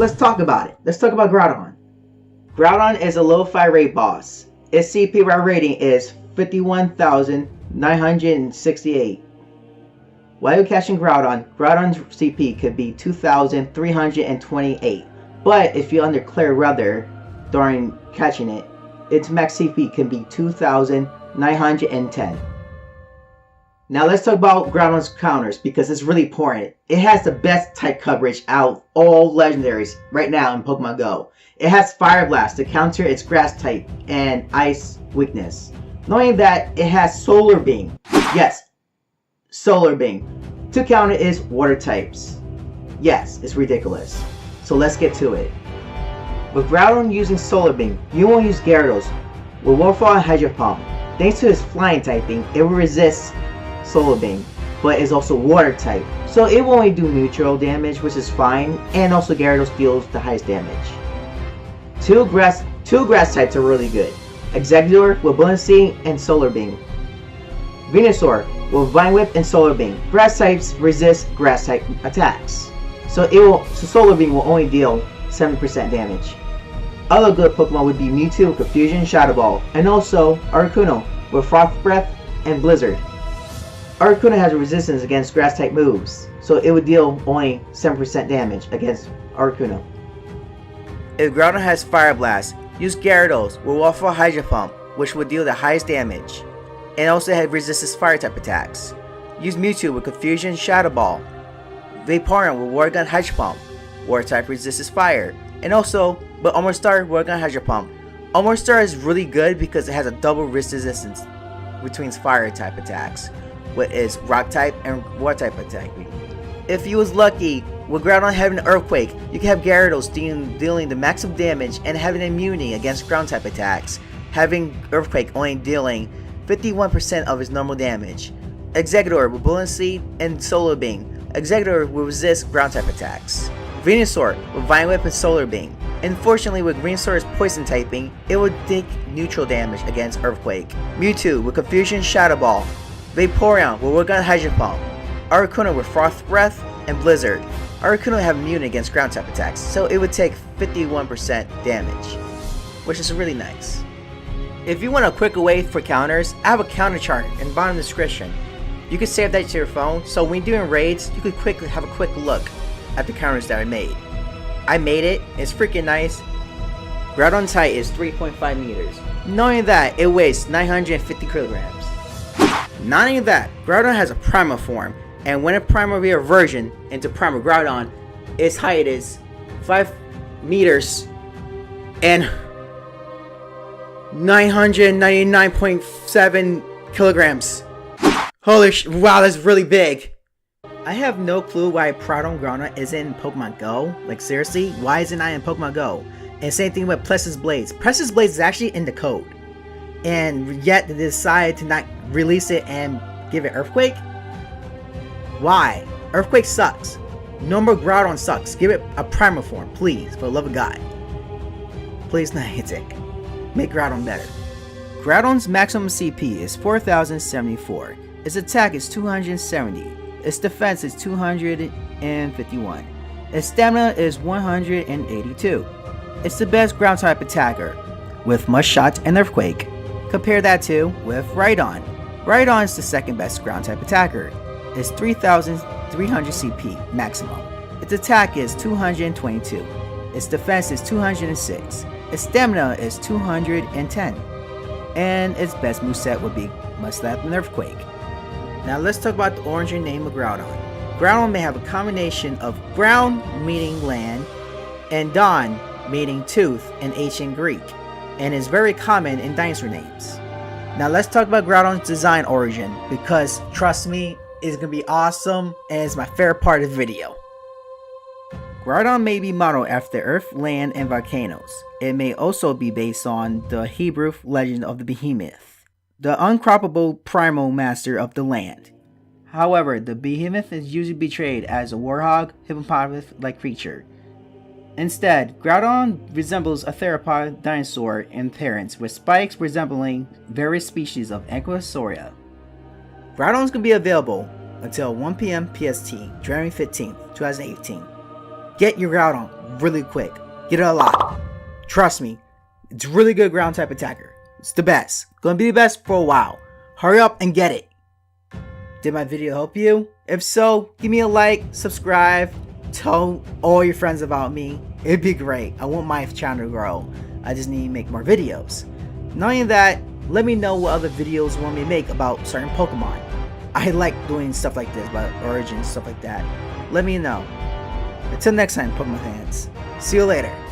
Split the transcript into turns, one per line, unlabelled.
let's talk about it. Let's talk about Groudon. Groudon is a low fire rate boss. Its CP rating is 51,968. While you're catching Groudon, Groudon's CP could be 2,328. But if you're under clear weather during catching it, its max CP can be 2,910. Now let's talk about Groudon's counters because it's really important. It has the best type coverage out of all legendaries right now in Pokemon Go. It has Fire Blast to counter its grass type and ice weakness. Knowing that it has Solar Beam. Yes, Solar Beam. To counter its water types. Yes, it's ridiculous. So let's get to it. With Groudon using Solar Beam, you won't use Gyarados with Waterfall and Hydro Pump. Thanks to its flying typing, it will resist Solar Beam, but is also water type, so it will only do neutral damage, which is fine, and also Gyarados deals the highest damage. Two grass types are really good. Exeggutor with Buoyancy and Solar Beam. Venusaur with Vine Whip and Solar Beam. Grass types resist grass type attacks, so Solar Beam will only deal 7% damage. Other good Pokemon would be Mewtwo with Confusion and Shadow Ball, and also Articuno with Frost Breath and Blizzard. Articuno has a resistance against grass type moves, so it would deal only 7% damage against Articuno. If Groudon has Fire Blast, use Gyarados with Waterfall Hydro Pump, which would deal the highest damage, and also have resistance fire type attacks. Use Mewtwo with Confusion and Shadow Ball. Vaporeon with Water Gun Hydro Pump, water type resistance fire, and also with Omastar Water Gun Hydro Pump. Omastar is really good because it has a double resistance between fire type attacks, with its rock type and water type attacking. If you was lucky with Groudon having an Earthquake, you can have Gyarados dealing the maximum damage and having immunity against ground type attacks, having Earthquake only dealing 51% of its normal damage. Exeggutor with Buoyancy and Solar Beam. Exeggutor will resist ground type attacks. Venusaur with Vine Whip and Solar Beam. Unfortunately, with Venusaur's poison typing, it would take neutral damage against Earthquake. Mewtwo with Confusion Shadow Ball. Vaporeon will work on Hydro Pump. Articuno with Frost Breath and Blizzard. Articuno have immunity against ground type attacks, so it would take 51% damage, which is really nice. If you want a quick way for counters, I have a counter chart in the bottom description. You can save that to your phone, so when you're doing raids, you could quickly have a quick look at the counters that I made. I made it, it's freaking nice. Groudon's height is 3.5 meters. Knowing that, it weighs 950 kilograms. Not only that, Groudon has a Primal form, and when a Primal reversion into Primal Groudon, its height is 5 meters and 999.7 kilograms. Holy wow, that's really big. I have no clue why Groudon isn't in Pokemon Go. Like seriously, why isn't I in Pokemon Go? And same thing with Plessis Blades. Plessis Blades is actually in the code, and yet they decided to not release it and give it Earthquake? Why? Earthquake sucks. No more Groudon sucks. Give it a Primal form, please, for the love of God. Please, Niantic. Make Groudon better. Groudon's maximum CP is 4,074. Its attack is 270. Its defense is 251. Its stamina is 182. It's the best ground type attacker, with Mud Shot and Earthquake. Compare that to with Rhydon. Rhydon is the second best ground type attacker. It's 3,300 CP maximum. Its attack is 222. Its defense is 206. Its stamina is 210. And its best moveset would be Mud Slap and Earthquake. Now let's talk about the origin name of Groudon. Groudon may have a combination of ground meaning land and Don meaning tooth in ancient Greek, and is very common in dinosaur names. Now let's talk about Groudon's design origin, because trust me, it's gonna be awesome and it's my favorite part of the video. Groudon may be modeled after Earth, land, and volcanoes. It may also be based on the Hebrew legend of the Behemoth, the uncroppable primal master of the land. However, the Behemoth is usually portrayed as a warthog, hippopotamus-like creature. Instead, Groudon resembles a theropod dinosaur in appearance, with spikes resembling various species of Ankylosaura. Groudon is going to be available until 1 PM PST, January 15th, 2018. Get your Groudon
really quick. Get it a lot. Trust me, it's really good ground type attacker. It's the best. Gonna be the best for a while. Hurry up and get it. Did my video help you? If so, give me a like, subscribe, tell all your friends about me. It'd be great. I want my channel to grow. I just need to make more videos. Not only that, let me know what other videos you want me to make about certain Pokemon. I like doing stuff like this, about origins, stuff like that. Let me know. Until next time, Pokemon fans. See you later.